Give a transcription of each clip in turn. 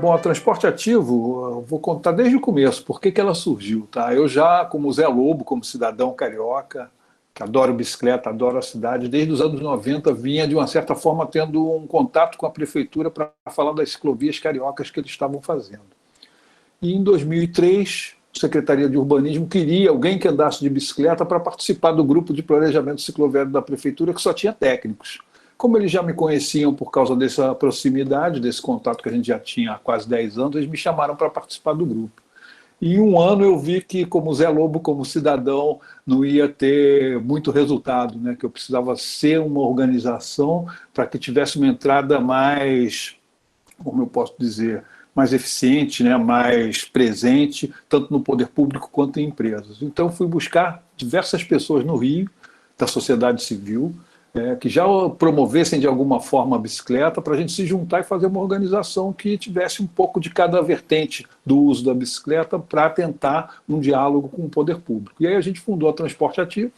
Bom, a Transporte Ativo, eu vou contar desde o começo, por que que ela surgiu, tá? Eu já, como Zé Lobo, como cidadão carioca, que adoro bicicleta, adoro a cidade, desde os anos 90 vinha, de uma certa forma, tendo um contato com a prefeitura para falar das ciclovias cariocas que eles estavam fazendo. E em 2003, a Secretaria de Urbanismo queria alguém que andasse de bicicleta para participar do grupo de planejamento cicloviário da prefeitura, que só tinha técnicos. Como eles já me conheciam por causa dessa proximidade, desse contato que a gente já tinha há quase 10 anos, eles me chamaram para participar do grupo. E em um ano eu vi que, como Zé Lobo, como cidadão, não ia ter muito resultado, né? Que eu precisava ser uma organização para que tivesse uma entrada mais, como eu posso dizer, mais eficiente, né? Mais presente, tanto no poder público quanto em empresas. Então fui buscar diversas pessoas no Rio, da sociedade civil, que já promovessem de alguma forma a bicicleta, para a gente se juntar e fazer uma organização que tivesse um pouco de cada vertente do uso da bicicleta para tentar um diálogo com o poder público. E aí a gente fundou a Transporte Ativo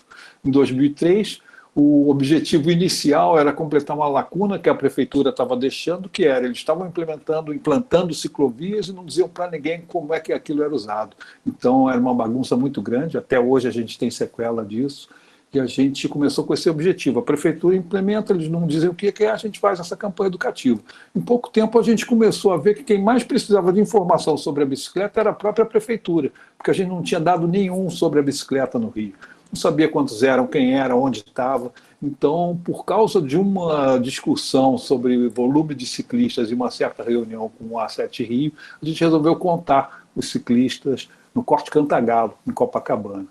em 2003. O objetivo inicial era completar uma lacuna que a prefeitura estava deixando, que era, eles estavam implantando ciclovias e não diziam para ninguém como é que aquilo era usado. Então era uma bagunça muito grande, até hoje a gente tem sequela disso. E a gente começou com esse objetivo. A prefeitura implementa, eles não dizem o que é, a gente faz essa campanha educativa. Em pouco tempo a gente começou a ver que quem mais precisava de informação sobre a bicicleta era a própria prefeitura, porque a gente não tinha dado nenhum sobre a bicicleta no Rio. Não sabia quantos eram, quem era, onde estava. Então, por causa de uma discussão sobre volume de ciclistas e uma certa reunião com o A7 Rio, a gente resolveu contar os ciclistas no Corte Cantagalo, em Copacabana.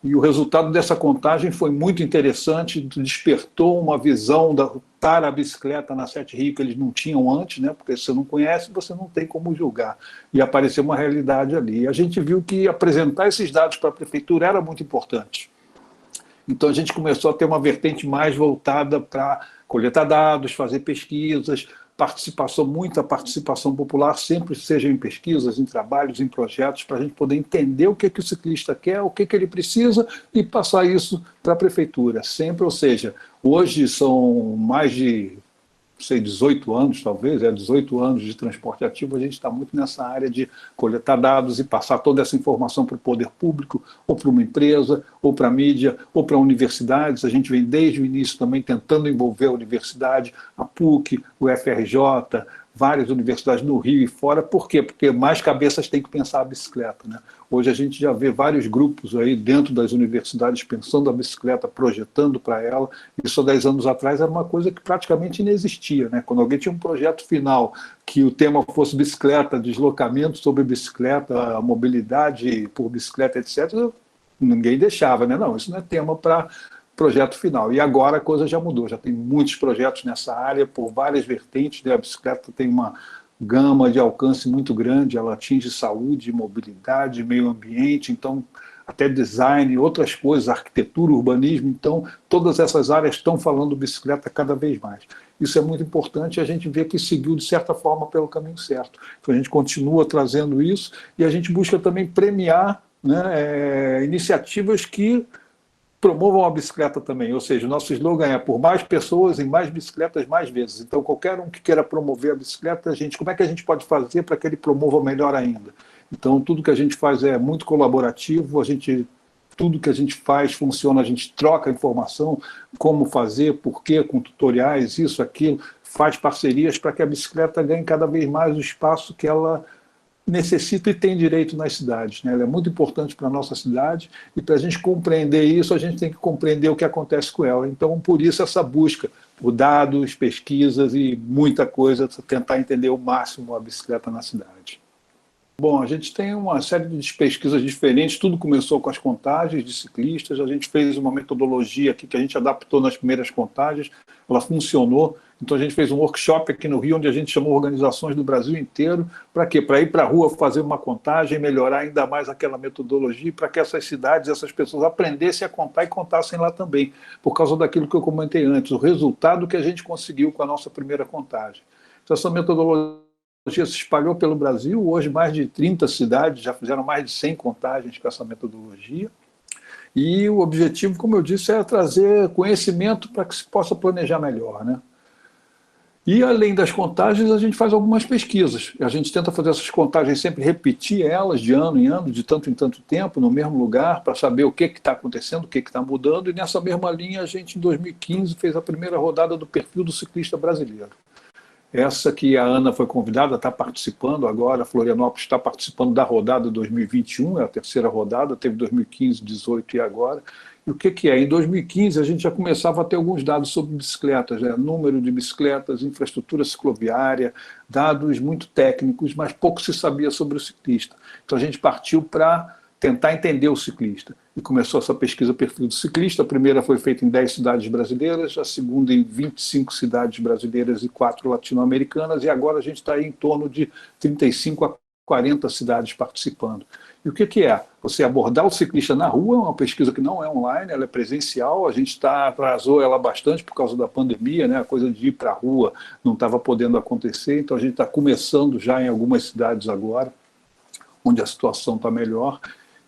E o resultado dessa contagem foi muito interessante, despertou uma visão para a bicicleta na Sete Rio que eles não tinham antes, né? Porque se você não conhece, você não tem como julgar. E apareceu uma realidade ali. E a gente viu que apresentar esses dados para a prefeitura era muito importante. Então a gente começou a ter uma vertente mais voltada para coletar dados, fazer pesquisas, muita participação popular, sempre seja em pesquisas, em trabalhos, em projetos, para a gente poder entender o que o ciclista quer, o que ele precisa e passar isso para a prefeitura. Sempre, ou seja, hoje são mais de 18 anos, talvez, 18 anos de transporte ativo, a gente está muito nessa área de coletar dados e passar toda essa informação para o poder público, ou para uma empresa, ou para a mídia, ou para universidades. A gente vem desde o início também tentando envolver a universidade, a PUC, o FRJ, várias universidades no Rio e fora. Por quê? Porque mais cabeças têm que pensar a bicicleta, né? Hoje a gente já vê vários grupos aí dentro das universidades pensando a bicicleta, projetando para ela. Isso há 10 anos atrás era uma coisa que praticamente inexistia, né? Quando alguém tinha um projeto final que o tema fosse bicicleta, deslocamento sobre bicicleta, mobilidade por bicicleta, etc., ninguém deixava, né? Não, isso não é tema para projeto final. E agora a coisa já mudou, já tem muitos projetos nessa área, por várias vertentes, né? A bicicleta tem uma gama de alcance muito grande, ela atinge saúde, mobilidade, meio ambiente, então até design, outras coisas, arquitetura, urbanismo, então todas essas áreas estão falando bicicleta cada vez mais. Isso é muito importante e a gente vê que seguiu, de certa forma, pelo caminho certo. Então a gente continua trazendo isso e a gente busca também premiar, né, iniciativas que promovam a bicicleta também, ou seja, o nosso slogan é por mais pessoas em mais bicicletas mais vezes. Então, qualquer um que queira promover a bicicleta, como é que a gente pode fazer para que ele promova melhor ainda? Então, tudo que a gente faz é muito colaborativo, tudo que a gente faz funciona, a gente troca informação, como fazer, por quê, com tutoriais, isso, aquilo, faz parcerias para que a bicicleta ganhe cada vez mais o espaço que ela necessita e tem direito nas cidades, né? Ela é muito importante para a nossa cidade e para a gente compreender isso, a gente tem que compreender o que acontece com ela. Então, por isso, essa busca por dados, pesquisas e muita coisa, tentar entender o máximo a bicicleta na cidade. Bom, a gente tem uma série de pesquisas diferentes, tudo começou com as contagens de ciclistas, a gente fez uma metodologia aqui que a gente adaptou nas primeiras contagens, ela funcionou, então a gente fez um workshop aqui no Rio, onde a gente chamou organizações do Brasil inteiro, para quê? Para ir para a rua fazer uma contagem, melhorar ainda mais aquela metodologia, para que essas cidades, essas pessoas aprendessem a contar e contassem lá também, por causa daquilo que eu comentei antes, o resultado que a gente conseguiu com a nossa primeira contagem. Então essa metodologia se espalhou pelo Brasil, hoje mais de 30 cidades já fizeram mais de 100 contagens com essa metodologia, e o objetivo, como eu disse, é trazer conhecimento para que se possa planejar melhor, né? E, além das contagens, a gente faz algumas pesquisas. A gente tenta fazer essas contagens, sempre repetir elas de ano em ano, de tanto em tanto tempo, no mesmo lugar, para saber o que está acontecendo, o que está mudando. E, nessa mesma linha, a gente, em 2015, fez a primeira rodada do perfil do ciclista brasileiro. Essa que a Ana foi convidada, está participando agora, Florianópolis está participando da rodada 2021, é a terceira rodada, teve 2015, 18 e agora. E o que é? Em 2015 a gente já começava a ter alguns dados sobre bicicletas, né? Número de bicicletas, infraestrutura cicloviária, dados muito técnicos, mas pouco se sabia sobre o ciclista. Então a gente partiu para tentar entender o ciclista. E começou essa pesquisa perfil do ciclista. A primeira foi feita em 10 cidades brasileiras, a segunda em 25 cidades brasileiras e 4 latino-americanas, e agora a gente está aí em torno de 35 a 40 cidades participando. E o que é? Você abordar o ciclista na rua, é uma pesquisa que não é online, ela é presencial, a gente atrasou ela bastante por causa da pandemia, né? A coisa de ir para a rua não estava podendo acontecer, então a gente está começando já em algumas cidades agora, onde a situação está melhor.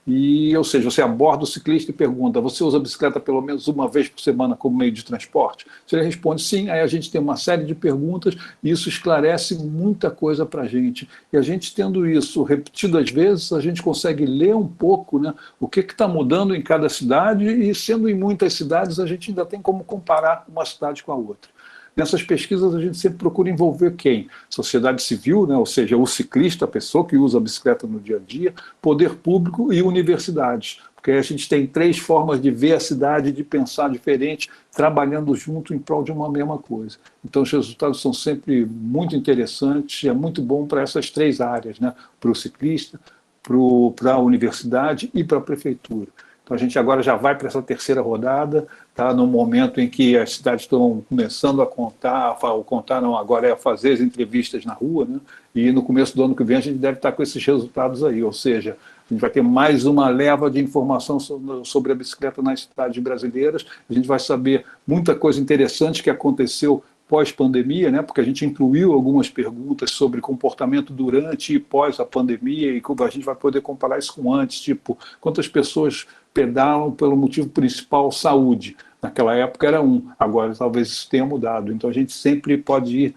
E, ou seja, você aborda o ciclista e pergunta: você usa a bicicleta pelo menos uma vez por semana como meio de transporte? Se ele responde sim, aí a gente tem uma série de perguntas e isso esclarece muita coisa para a gente. E a gente tendo isso repetido às vezes, a gente consegue ler um pouco, né, o que está mudando em cada cidade, e sendo em muitas cidades, a gente ainda tem como comparar uma cidade com a outra. Nessas pesquisas, a gente sempre procura envolver quem? Sociedade civil, né? Ou seja, o ciclista, a pessoa que usa a bicicleta no dia a dia, poder público e universidades. Porque a gente tem 3 formas de ver a cidade, de pensar diferente, trabalhando junto em prol de uma mesma coisa. Então, os resultados são sempre muito interessantes, é muito bom para essas 3 áreas, né? Para o ciclista, para a universidade e para a prefeitura. Então, a gente agora já vai para essa terceira rodada, está no momento em que as cidades estão começando a contar não, agora é fazer as entrevistas na rua, né? E no começo do ano que vem a gente deve estar com esses resultados aí, ou seja, a gente vai ter mais uma leva de informação sobre a bicicleta nas cidades brasileiras, a gente vai saber muita coisa interessante que aconteceu pós-pandemia, né? Porque a gente incluiu algumas perguntas sobre comportamento durante e pós a pandemia, e a gente vai poder comparar isso com antes, tipo, quantas pessoas pedalam pelo motivo principal saúde. Naquela época era agora talvez isso tenha mudado. Então a gente sempre pode ir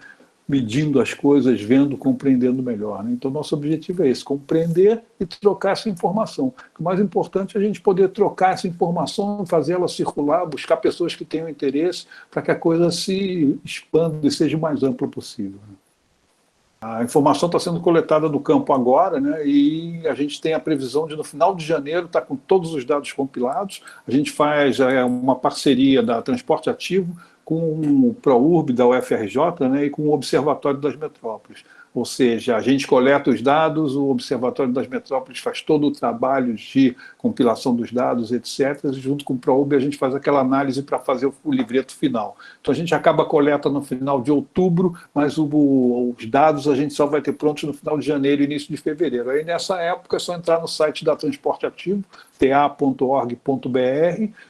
medindo as coisas, vendo, compreendendo melhor, né? Então nosso objetivo é esse, compreender e trocar essa informação. O mais importante é a gente poder trocar essa informação, fazer ela circular, buscar pessoas que tenham interesse para que a coisa se expanda e seja o mais ampla possível, né? A informação está sendo coletada do campo agora, né, e a gente tem a previsão de, no final de janeiro, estar com todos os dados compilados. A gente faz uma parceria da Transporte Ativo com o ProURB da UFRJ, né, e com o Observatório das Metrópoles. Ou seja, a gente coleta os dados, o Observatório das Metrópoles faz todo o trabalho de compilação dos dados, etc. E junto com o ProURB a gente faz aquela análise para fazer o livreto final. Então a gente acaba a coleta no final de outubro, mas os dados a gente só vai ter prontos no final de janeiro e início de fevereiro. Aí nessa época é só entrar no site da Transporte Ativo, ta.org.br,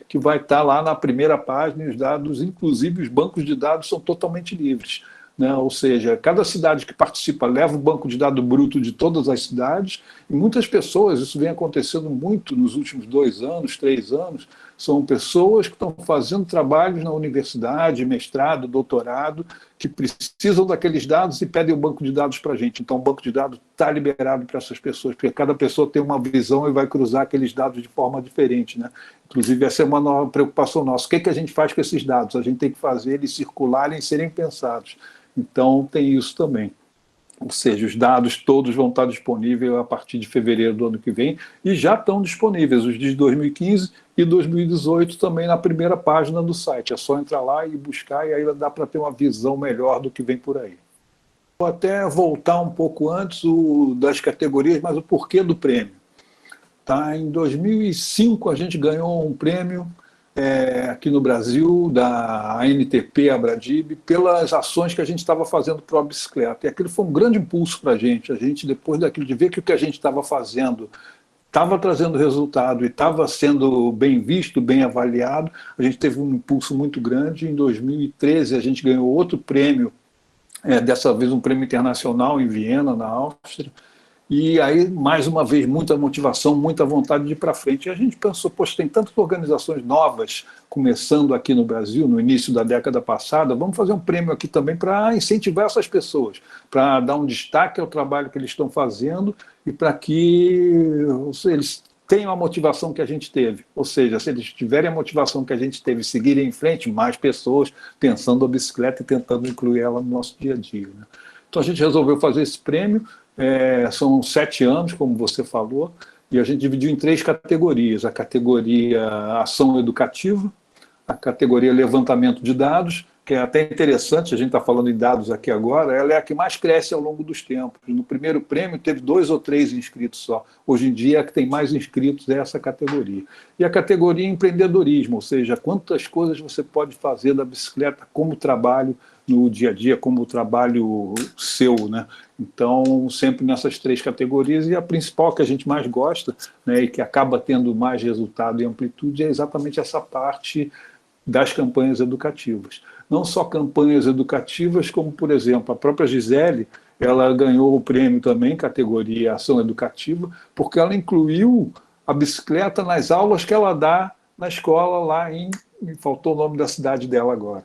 que vai estar lá na primeira página, e os dados, inclusive os bancos de dados, são totalmente livres, né? Ou seja, cada cidade que participa leva o banco de dados bruto de todas as cidades, e muitas pessoas, isso vem acontecendo muito nos últimos 2 anos, 3 anos, são pessoas que estão fazendo trabalhos na universidade, mestrado, doutorado, que precisam daqueles dados e pedem o banco de dados para a gente. Então o banco de dados está liberado para essas pessoas, porque cada pessoa tem uma visão e vai cruzar aqueles dados de forma diferente, né? Inclusive essa é uma nova preocupação nossa. O que a gente faz com esses dados? A gente tem que fazer eles circularem e serem pensados. Então tem isso também. Ou seja, os dados todos vão estar disponíveis a partir de fevereiro do ano que vem, e já estão disponíveis, os de 2015 e 2018 também na primeira página do site. É só entrar lá e buscar, e aí dá para ter uma visão melhor do que vem por aí. Vou até voltar um pouco antes das categorias, mas o porquê do prêmio. Tá? Em 2005 a gente ganhou um prêmio aqui no Brasil, da ANTP, Abradib, pelas ações que a gente estava fazendo para a bicicleta. E aquilo foi um grande impulso para a gente. A gente, depois daquilo, de ver que o que a gente estava fazendo estava trazendo resultado e estava sendo bem visto, bem avaliado, a gente teve um impulso muito grande. Em 2013 a gente ganhou outro prêmio, dessa vez um prêmio internacional em Viena, na Áustria, E aí, mais uma vez, muita motivação, muita vontade de ir para frente. E a gente pensou, poxa, tem tantas organizações novas começando aqui no Brasil, no início da década passada, vamos fazer um prêmio aqui também para incentivar essas pessoas, para dar um destaque ao trabalho que eles estão fazendo e para que eles tenham a motivação que a gente teve. Ou seja, se eles tiverem a motivação que a gente teve e seguirem em frente, mais pessoas pensando a bicicleta e tentando incluir ela no nosso dia a dia, né? Então a gente resolveu fazer esse prêmio. São 7 anos, como você falou, e a gente dividiu em 3 categorias: a categoria ação educativa, a categoria levantamento de dados, que é até interessante, a gente está falando em dados aqui agora, ela é a que mais cresce ao longo dos tempos. No primeiro prêmio teve 2 ou 3 inscritos só. Hoje em dia, a que tem mais inscritos é essa categoria. E a categoria empreendedorismo, ou seja, quantas coisas você pode fazer da bicicleta como trabalho no dia a dia, como trabalho seu, né? Então, sempre nessas 3 categorias, e a principal que a gente mais gosta, né, e que acaba tendo mais resultado e amplitude, é exatamente essa parte das campanhas educativas. Não só campanhas educativas, como, por exemplo, a própria Gisele, ela ganhou o prêmio também, categoria ação educativa, porque ela incluiu a bicicleta nas aulas que ela dá na escola lá me faltou o nome da cidade dela agora,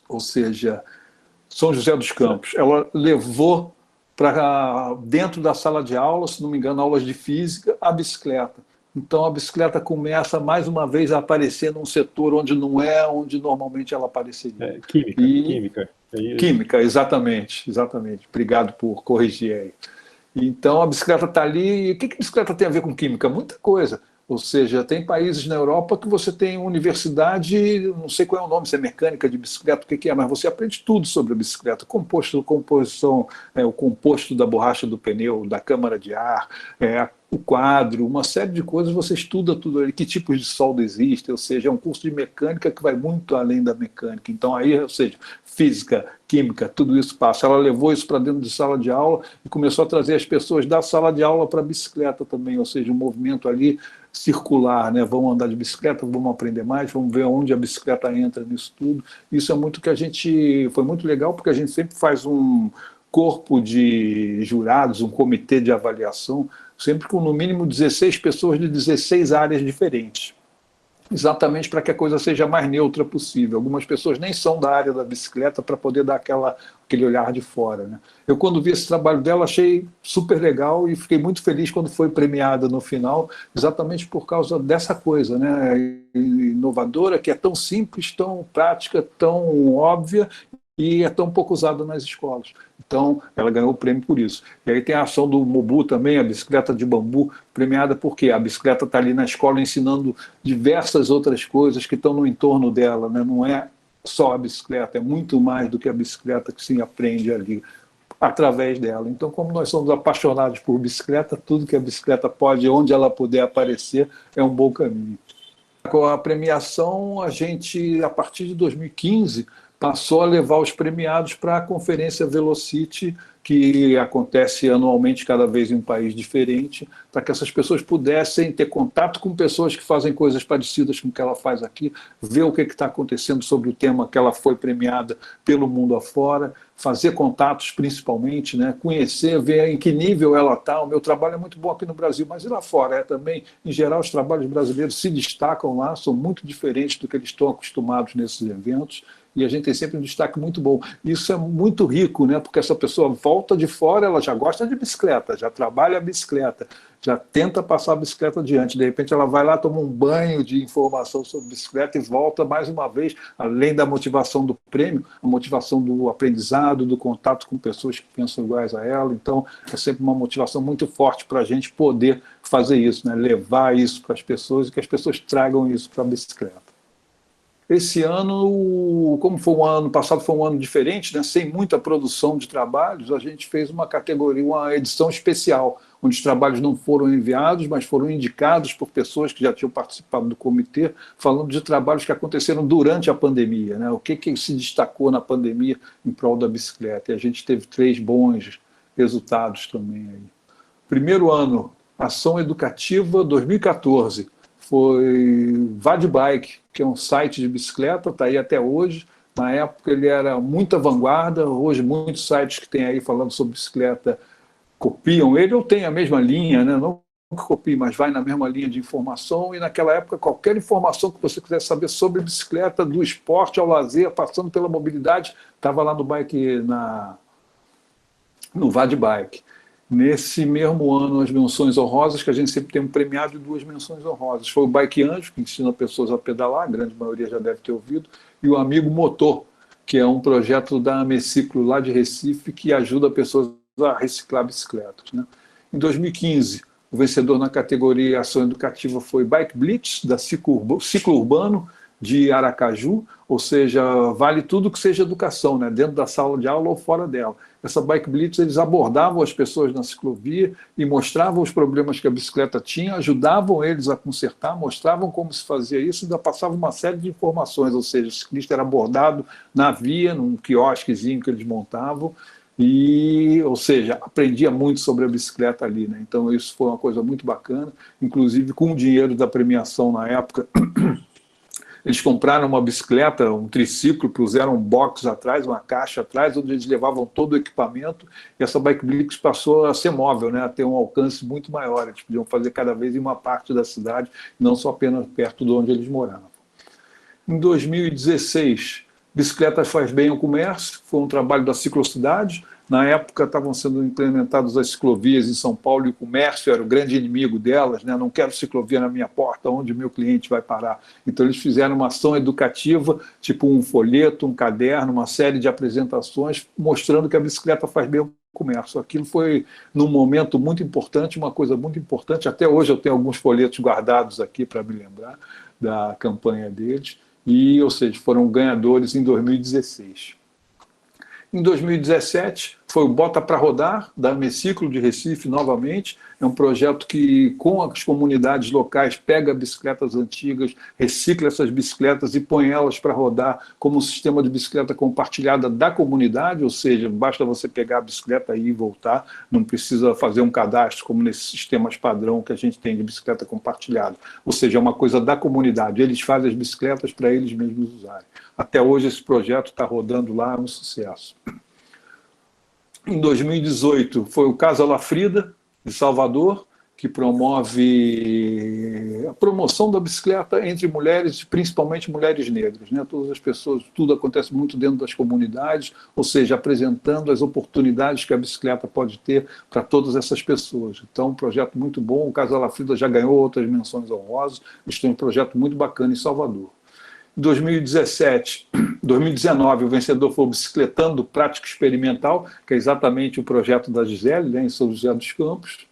ou seja, São José dos Campos. Ela levou para dentro da sala de aula, se não me engano, aulas de física, a bicicleta. Então a bicicleta começa mais uma vez a aparecer num setor onde não é onde normalmente ela apareceria. Química. Química, exatamente, exatamente. Obrigado por corrigir aí. Então a bicicleta está ali. E o que a bicicleta tem a ver com química? Muita coisa. Ou seja, tem países na Europa que você tem universidade, não sei qual é o nome, se é mecânica de bicicleta, o que é, mas você aprende tudo sobre a bicicleta, composição, o composto da borracha do pneu, da câmara de ar, o quadro, uma série de coisas, você estuda tudo ali, que tipos de solda existem, ou seja, é um curso de mecânica que vai muito além da mecânica. Então aí, ou seja, física, química, tudo isso passa. Ela levou isso para dentro de sala de aula e começou a trazer as pessoas da sala de aula para a bicicleta também, ou seja, um movimento ali circular, né? Vamos andar de bicicleta, vamos aprender mais, vamos ver onde a bicicleta entra nisso tudo. Isso é muito que a gente... Foi muito legal, porque a gente sempre faz um corpo de jurados, um comitê de avaliação, sempre com no mínimo 16 pessoas de 16 áreas diferentes, exatamente para que a coisa seja mais neutra possível. Algumas pessoas nem são da área da bicicleta para poder dar aquele olhar de fora, né? Eu, quando vi esse trabalho dela, achei super legal e fiquei muito feliz quando foi premiada no final, exatamente por causa dessa coisa, né, inovadora, que é tão simples, tão prática, tão óbvia e é tão pouco usada nas escolas. Então, ela ganhou o prêmio por isso. E aí tem a ação do Mobu também, a bicicleta de bambu, premiada porque a bicicleta está ali na escola ensinando diversas outras coisas que estão no entorno dela, né? Não é só a bicicleta, é muito mais do que a bicicleta que se aprende ali através dela. Então, como nós somos apaixonados por bicicleta, tudo que a bicicleta pode, onde ela puder aparecer, é um bom caminho. Com a premiação, a gente, a partir de 2015, passou a levar os premiados para a Conferência Velocity, que acontece anualmente, cada vez em um país diferente, para que essas pessoas pudessem ter contato com pessoas que fazem coisas parecidas com o que ela faz aqui, ver o que está acontecendo sobre o tema que ela foi premiada pelo mundo afora, fazer contatos principalmente, né? Conhecer, ver em que nível ela está. O meu trabalho é muito bom aqui no Brasil, mas e lá fora? Também, em geral, os trabalhos brasileiros se destacam lá, são muito diferentes do que eles estão acostumados nesses eventos, e a gente tem sempre um destaque muito bom. Isso é muito rico, né? Porque essa pessoa volta de fora, ela já gosta de bicicleta, já trabalha a bicicleta, já tenta passar a bicicleta adiante. De repente ela vai lá, toma um banho de informação sobre bicicleta e volta mais uma vez, além da motivação do prêmio, a motivação do aprendizado, do contato com pessoas que pensam iguais a ela. Então é sempre uma motivação muito forte para a gente poder fazer isso, né? Levar isso para as pessoas e que as pessoas tragam isso para a bicicleta. Esse ano, como foi ano passado, foi um ano diferente, né? Sem muita produção de trabalhos, a gente fez uma categoria, uma edição especial, onde os trabalhos não foram enviados, mas foram indicados por pessoas que já tinham participado do comitê, falando de trabalhos que aconteceram durante a pandemia, né? O que se destacou na pandemia em prol da bicicleta. E a gente teve 3 bons resultados também aí. Primeiro ano, ação educativa 2014. Foi Vadbike, que é um site de bicicleta, está aí até hoje. Na época ele era muita vanguarda, hoje muitos sites que tem aí falando sobre bicicleta copiam ele ou tem a mesma linha, né? Não que copie, mas vai na mesma linha de informação, e naquela época qualquer informação que você quisesse saber sobre bicicleta, do esporte ao lazer, passando pela mobilidade, estava lá no bike, no Vad Bike. Nesse mesmo ano, as menções honrosas, que a gente sempre tem um premiado de 2 menções honrosas. Foi o Bike Anjo, que ensina pessoas a pedalar, a grande maioria já deve ter ouvido, e o Amigo Motor, que é um projeto da Ameciclo lá de Recife, que ajuda pessoas a reciclar bicicletas, né? Em 2015, o vencedor na categoria Ação Educativa foi Bike Blitz, da Ciclo Urbano, de Aracaju, ou seja, vale tudo que seja educação, né? Dentro da sala de aula ou fora dela. Essa Bike Blitz, eles abordavam as pessoas na ciclovia e mostravam os problemas que a bicicleta tinha, ajudavam eles a consertar, mostravam como se fazia isso e ainda passavam uma série de informações, ou seja, o ciclista era abordado na via, num quiosquezinho que eles montavam, e, ou seja, aprendia muito sobre a bicicleta ali, né? Então isso foi uma coisa muito bacana, inclusive com o dinheiro da premiação na época, eles compraram uma bicicleta, um triciclo, puseram um box atrás, uma caixa atrás, onde eles levavam todo o equipamento, e essa Bike Blitz passou a ser móvel, né, a ter um alcance muito maior. Eles podiam fazer cada vez em uma parte da cidade, não só apenas perto de onde eles moravam. Em 2016, Bicicleta Faz Bem ao Comércio, foi um trabalho da Ciclocidade. Na época estavam sendo implementadas as ciclovias em São Paulo e o comércio era o grande inimigo delas, né? Não quero ciclovia na minha porta, onde meu cliente vai parar. Então eles fizeram uma ação educativa, tipo um folheto, um caderno, uma série de apresentações, mostrando que a bicicleta faz bem ao comércio. Aquilo foi, num momento muito importante, uma coisa muito importante. Até hoje eu tenho alguns folhetos guardados aqui para me lembrar da campanha deles. E, ou seja, foram ganhadores em 2016. Em 2017, foi o Bota para Rodar, da Ameciclo de Recife, novamente. É um projeto que, com as comunidades locais, pega bicicletas antigas, recicla essas bicicletas e põe elas para rodar como um sistema de bicicleta compartilhada da comunidade, ou seja, basta você pegar a bicicleta e voltar, não precisa fazer um cadastro como nesses sistemas padrão que a gente tem de bicicleta compartilhada. Ou seja, é uma coisa da comunidade. Eles fazem as bicicletas para eles mesmos usarem. Até hoje esse projeto está rodando lá, é um sucesso. Em 2018, foi o Casa La Frida, de Salvador, que promove a promoção da bicicleta entre mulheres, principalmente mulheres negras, né? Todas as pessoas, tudo acontece muito dentro das comunidades, ou seja, apresentando as oportunidades que a bicicleta pode ter para todas essas pessoas. Então, um projeto muito bom. O Casa La Frida já ganhou outras menções honrosas. Eles têm um projeto muito bacana em Salvador. Em 2019, o vencedor foi o Bicicletando Prática Experimental, que é exatamente o projeto da Gisele, né, em São José dos Campos.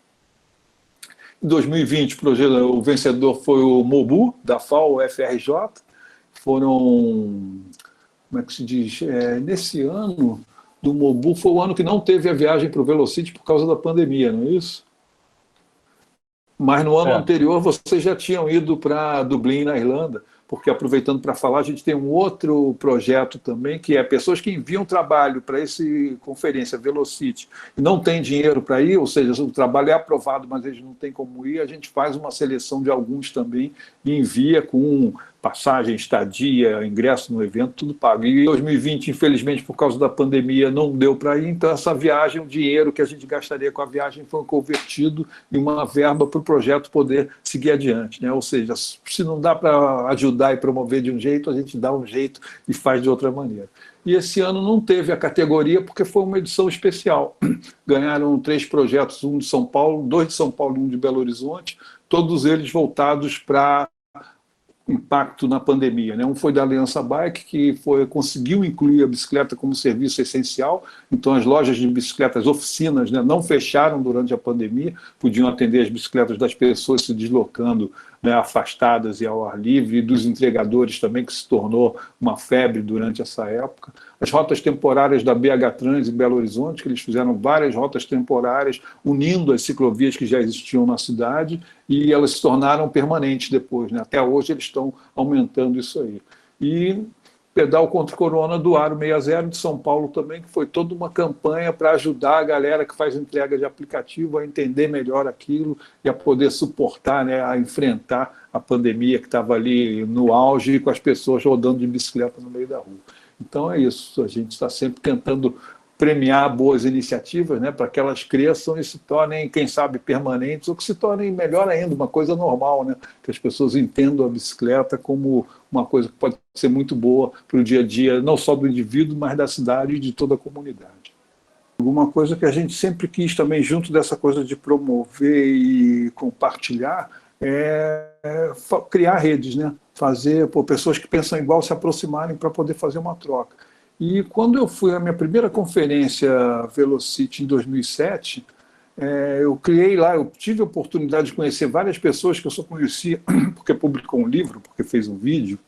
Em 2020, o vencedor foi o Mobu, da FAO-FRJ. Foram, como é que se diz, nesse ano do Mobu, foi o ano que não teve a viagem para o Velocity por causa da pandemia, não é isso? Mas no ano anterior, vocês já tinham ido para Dublin, na Irlanda, porque, aproveitando para falar, a gente tem um outro projeto também, que é pessoas que enviam trabalho para essa conferência Velocity e não têm dinheiro para ir, ou seja, o trabalho é aprovado, mas eles não têm como ir, a gente faz uma seleção de alguns também e envia com passagem, estadia, ingresso no evento, tudo pago. E em 2020, infelizmente, por causa da pandemia, não deu para ir, então essa viagem, o dinheiro que a gente gastaria com a viagem foi convertido em uma verba para o projeto poder seguir adiante, né? Ou seja, se não dá para ajudar e promover de um jeito, a gente dá um jeito e faz de outra maneira. E esse ano não teve a categoria porque foi uma edição especial. Ganharam 3 projetos, um de São Paulo, 2 de São Paulo e um de Belo Horizonte, todos eles voltados para impacto na pandemia, né? Um foi da Aliança Bike, que conseguiu incluir a bicicleta como serviço essencial, então as lojas de bicicletas, oficinas, né, não fecharam durante a pandemia, podiam atender as bicicletas das pessoas se deslocando, né, afastadas e ao ar livre, e dos entregadores também, que se tornou uma febre durante essa época. As rotas temporárias da BH Trans em Belo Horizonte, que eles fizeram várias rotas temporárias, unindo as ciclovias que já existiam na cidade, e elas se tornaram permanentes depois, né? Até hoje eles estão aumentando isso aí. E Pedal contra o Corona do Aro 60 de São Paulo também, que foi toda uma campanha para ajudar a galera que faz entrega de aplicativo a entender melhor aquilo e a poder suportar, né, a enfrentar a pandemia que estava ali no auge, com as pessoas rodando de bicicleta no meio da rua. Então é isso, a gente está sempre tentando premiar boas iniciativas, né, para que elas cresçam e se tornem, quem sabe, permanentes, ou que se tornem, melhor ainda, uma coisa normal, né, que as pessoas entendam a bicicleta como uma coisa que pode ser muito boa para o dia a dia, não só do indivíduo, mas da cidade e de toda a comunidade. Alguma coisa que a gente sempre quis também, junto dessa coisa de promover e compartilhar, criar redes, né? Fazer pessoas que pensam igual se aproximarem para poder fazer uma troca. E quando eu fui à minha primeira conferência Velocity em 2007, eu criei lá, eu tive a oportunidade de conhecer várias pessoas que eu só conhecia porque publicou um livro, porque fez um vídeo,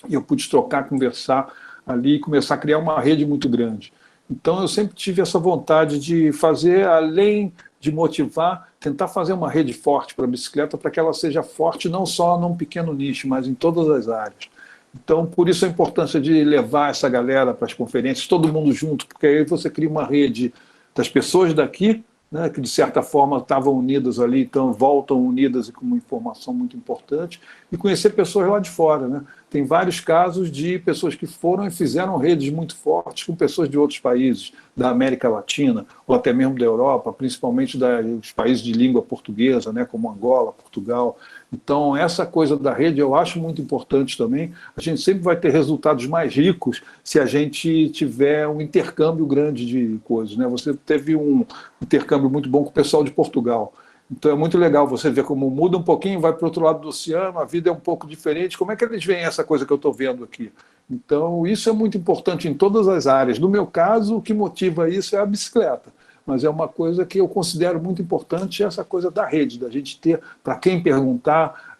e eu pude trocar, conversar ali e começar a criar uma rede muito grande. Então, eu sempre tive essa vontade de fazer, além de motivar, tentar fazer uma rede forte para a bicicleta, para que ela seja forte não só num pequeno nicho, mas em todas as áreas. Então, por isso a importância de levar essa galera para as conferências, todo mundo junto, porque aí você cria uma rede das pessoas daqui, né, que de certa forma estavam unidas ali, então voltam unidas e com uma informação muito importante, e conhecer pessoas lá de fora, né? Tem vários casos de pessoas que foram e fizeram redes muito fortes com pessoas de outros países, da América Latina, ou até mesmo da Europa, principalmente dos países de língua portuguesa, né, como Angola, Portugal. Então, essa coisa da rede eu acho muito importante também. A gente sempre vai ter resultados mais ricos se a gente tiver um intercâmbio grande de coisas, né? Você teve um intercâmbio muito bom com o pessoal de Portugal. Então é muito legal você ver como muda um pouquinho, vai para o outro lado do oceano, a vida é um pouco diferente. Como é que eles veem essa coisa que eu estou vendo aqui? Então isso é muito importante em todas as áreas. No meu caso, o que motiva isso é a bicicleta. Mas é uma coisa que eu considero muito importante, essa coisa da rede, da gente ter para quem perguntar,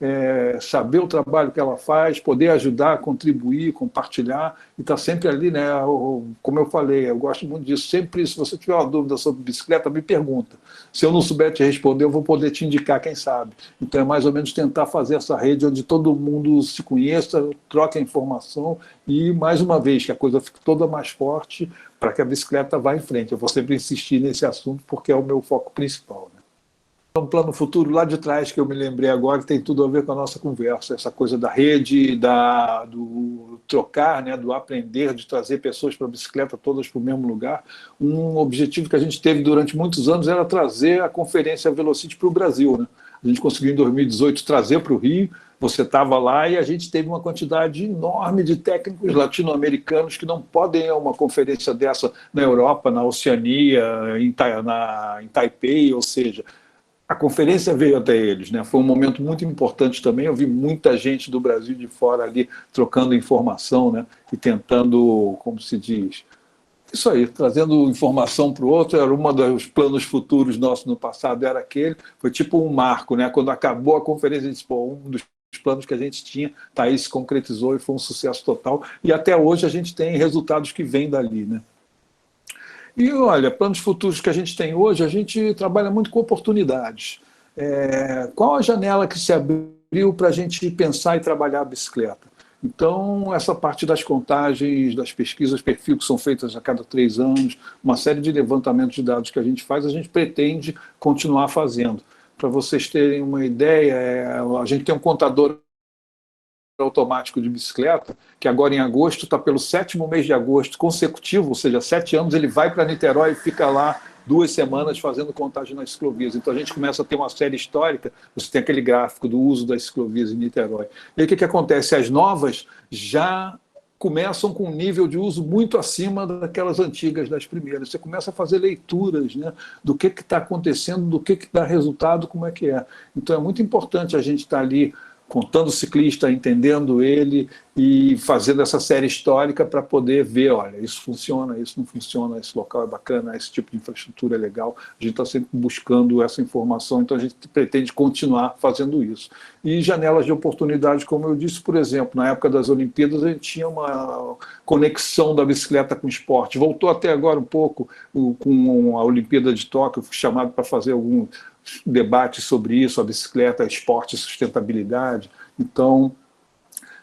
saber o trabalho que ela faz, poder ajudar, contribuir, compartilhar, e estar sempre ali, né? Como eu falei, eu gosto muito disso. Sempre, se você tiver uma dúvida sobre bicicleta, me pergunta. Se eu não souber te responder, eu vou poder te indicar, quem sabe. Então é mais ou menos tentar fazer essa rede onde todo mundo se conheça, troque a informação e, mais uma vez, que a coisa fique toda mais forte para que a bicicleta vá em frente. Eu vou sempre insistir nesse assunto porque é o meu foco principal, né? Um plano futuro lá de trás que eu me lembrei agora que tem tudo a ver com a nossa conversa, essa coisa da rede, do trocar, né, do aprender, de trazer pessoas para a bicicleta todas para o mesmo lugar. Um objetivo que a gente teve durante muitos anos era trazer a conferência Velocity para o Brasil, né? A gente conseguiu em 2018 trazer para o Rio, você estava lá e a gente teve uma quantidade enorme de técnicos latino-americanos que não podem ir a uma conferência dessa na Europa, na Oceania, em Taipei, ou seja, a conferência veio até eles, né? Foi um momento muito importante também. Eu vi muita gente do Brasil de fora ali trocando informação, né? E tentando, como se diz, isso aí, trazendo informação para o outro. Era um dos planos futuros nossos no passado, era aquele. Foi tipo um marco, né? Quando acabou a conferência, a gente disse, pô, um dos planos que a gente tinha, tá aí, se concretizou e foi um sucesso total. E até hoje a gente tem resultados que vêm dali, né? E olha, planos futuros que a gente tem hoje, a gente trabalha muito com oportunidades. Qual a janela que se abriu para a gente pensar e trabalhar a bicicleta? Então, essa parte das contagens, das pesquisas, perfil que são feitas a cada 3 anos, uma série de levantamentos de dados que a gente pretende continuar fazendo. Para vocês terem uma ideia, a gente tem um contador automático de bicicleta, que agora em agosto está pelo 7º mês de agosto consecutivo, ou seja, 7 anos, ele vai para Niterói e fica lá 2 semanas fazendo contagem nas ciclovias. Então a gente começa a ter uma série histórica, você tem aquele gráfico do uso das ciclovias em Niterói. E aí o que acontece? As novas já começam com um nível de uso muito acima daquelas antigas, das primeiras. Você começa a fazer leituras, né, do que está acontecendo, do que dá resultado, como é que é. Então é muito importante a gente estar ali contando o ciclista, entendendo ele e fazendo essa série histórica para poder ver, olha, isso funciona, isso não funciona, esse local é bacana, esse tipo de infraestrutura é legal. A gente está sempre buscando essa informação, então a gente pretende continuar fazendo isso. E janelas de oportunidade, como eu disse, por exemplo, na época das Olimpíadas a gente tinha uma conexão da bicicleta com o esporte. Voltou até agora um pouco com a Olimpíada de Tóquio, eu fui chamado para fazer algum debate sobre isso, a bicicleta, esporte e sustentabilidade. Então,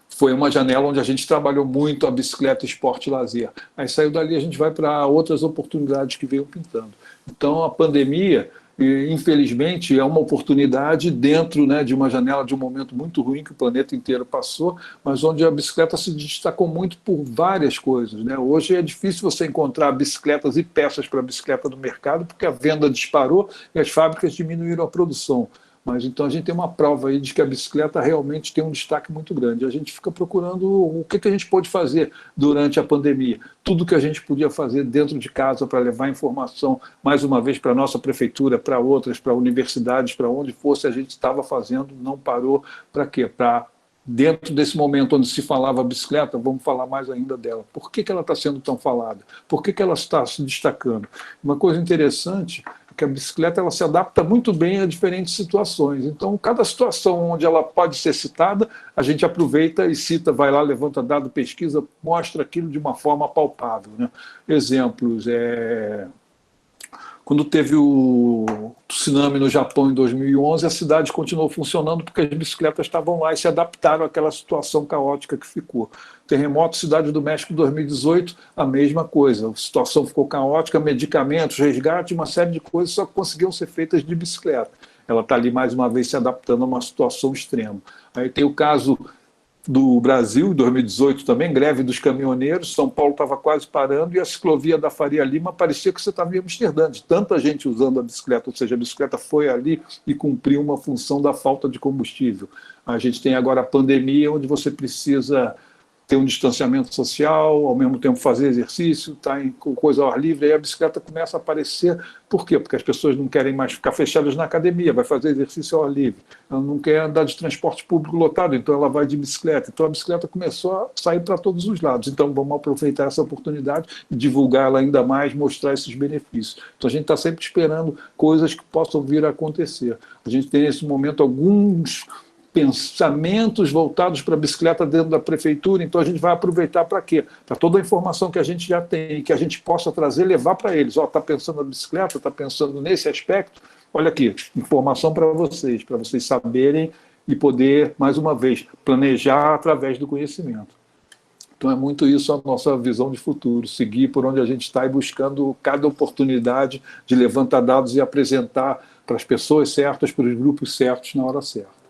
foi uma janela onde a gente trabalhou muito a bicicleta, esporte e lazer. Aí saiu dali, a gente vai para outras oportunidades que veio pintando. Então, a pandemia E, infelizmente, é uma oportunidade dentro, né, de uma janela de um momento muito ruim que o planeta inteiro passou, mas onde a bicicleta se destacou muito por várias coisas, né? Hoje é difícil você encontrar bicicletas e peças para bicicleta no mercado, porque a venda disparou e as fábricas diminuíram a produção. Mas então a gente tem uma prova aí de que a bicicleta realmente tem um destaque muito grande. A gente fica procurando o que a gente pôde fazer durante a pandemia. Tudo que a gente podia fazer dentro de casa para levar informação, mais uma vez, para a nossa prefeitura, para outras, para universidades, para onde fosse, a gente estava fazendo, não parou. Para quê? Para, dentro desse momento onde se falava bicicleta, vamos falar mais ainda dela. Por que ela está sendo tão falada? Por que ela está se destacando? Uma coisa interessante é que a bicicleta ela se adapta muito bem a diferentes situações. Então, cada situação onde ela pode ser citada, a gente aproveita e cita, vai lá, levanta dado, pesquisa, mostra aquilo de uma forma palpável, né? Exemplos, quando teve o tsunami no Japão em 2011, a cidade continuou funcionando porque as bicicletas estavam lá e se adaptaram àquela situação caótica que ficou. Terremoto, Cidade do México, 2018, a mesma coisa. A situação ficou caótica, medicamentos, resgate, uma série de coisas só conseguiam ser feitas de bicicleta. Ela está ali, mais uma vez, se adaptando a uma situação extrema. Aí tem o caso do Brasil, em 2018 também, greve dos caminhoneiros, São Paulo estava quase parando e a ciclovia da Faria Lima parecia que você estava em Amsterdã, de tanta gente usando a bicicleta, ou seja, a bicicleta foi ali e cumpriu uma função da falta de combustível. A gente tem agora a pandemia, onde você precisa ter um distanciamento social, ao mesmo tempo fazer exercício, estar com coisa ao ar livre, aí a bicicleta começa a aparecer. Por quê? Porque as pessoas não querem mais ficar fechadas na academia, vai fazer exercício ao ar livre. Ela não quer andar de transporte público lotado, então ela vai de bicicleta. Então a bicicleta começou a sair para todos os lados. Então vamos aproveitar essa oportunidade e divulgar ela ainda mais, mostrar esses benefícios. Então a gente está sempre esperando coisas que possam vir a acontecer. A gente tem nesse momento alguns pensamentos voltados para a bicicleta dentro da prefeitura, então a gente vai aproveitar para quê? Para toda a informação que a gente já tem, que a gente possa trazer, levar para eles. Está pensando na bicicleta, está pensando nesse aspecto? Olha aqui, informação para vocês saberem e poder, mais uma vez, planejar através do conhecimento. Então é muito isso a nossa visão de futuro, seguir por onde a gente está e buscando cada oportunidade de levantar dados e apresentar para as pessoas certas, para os grupos certos, na hora certa.